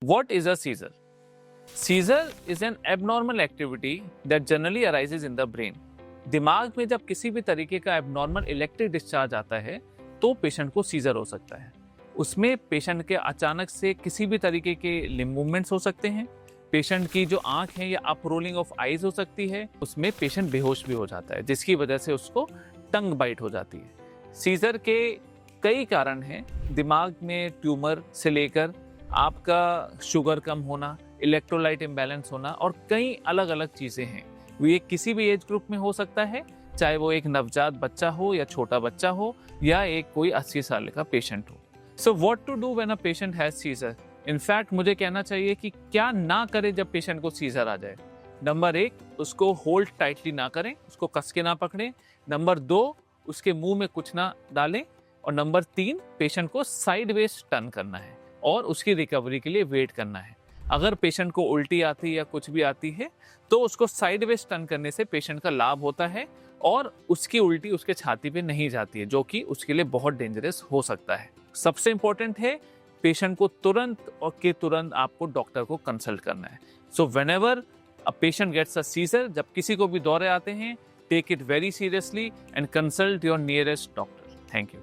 What is a seizure? Seizure is an abnormal activity that generally arises in the brain. दिमाग में जब किसी भी तरीके का एबनॉर्मल इलेक्ट्रिक डिस्चार्ज आता है तो पेशेंट को सीजर हो सकता है। उसमें पेशेंट के अचानक से किसी भी तरीके के लिम्ब मूवमेंट्स हो सकते हैं, पेशेंट की जो आंख है या अप रोलिंग ऑफ आईज हो सकती है, उसमें पेशेंट बेहोश भी हो जाता है जिसकी वजह से उसको टंग बाइट हो जाती है। सीजर के कई कारण हैं, दिमाग में ट्यूमर से लेकर आपका शुगर कम होना, इलेक्ट्रोलाइट इम्बैलेंस होना और कई अलग अलग चीज़ें हैं। वो ये किसी भी एज ग्रुप में हो सकता है, चाहे वो एक नवजात बच्चा हो या छोटा बच्चा हो या एक कोई 80 साल का पेशेंट हो। So what to do when a patient has seizure? In fact मुझे कहना चाहिए कि क्या ना करें जब पेशेंट को सीजर आ जाए। नंबर 1, उसको होल्ड टाइटली ना करें, उसको कस के ना पकड़ें। नंबर 2, उसके मुंह में कुछ ना डालें। और नंबर 3, पेशेंट को साइडवेज टर्न करना है और उसकी रिकवरी के लिए वेट करना है। अगर पेशेंट को उल्टी आती है या कुछ भी आती है तो उसको साइडवेज टर्न करने से पेशेंट का लाभ होता है और उसकी उल्टी उसके छाती पे नहीं जाती है, जो कि उसके लिए बहुत डेंजरस हो सकता है। सबसे इंपॉर्टेंट है पेशेंट को तुरंत आपको डॉक्टर को कंसल्ट करना है। So whenever a patient gets a seizure, जब किसी को भी दौरे आते हैं, take it very seriously and consult your nearest doctor. Thank you.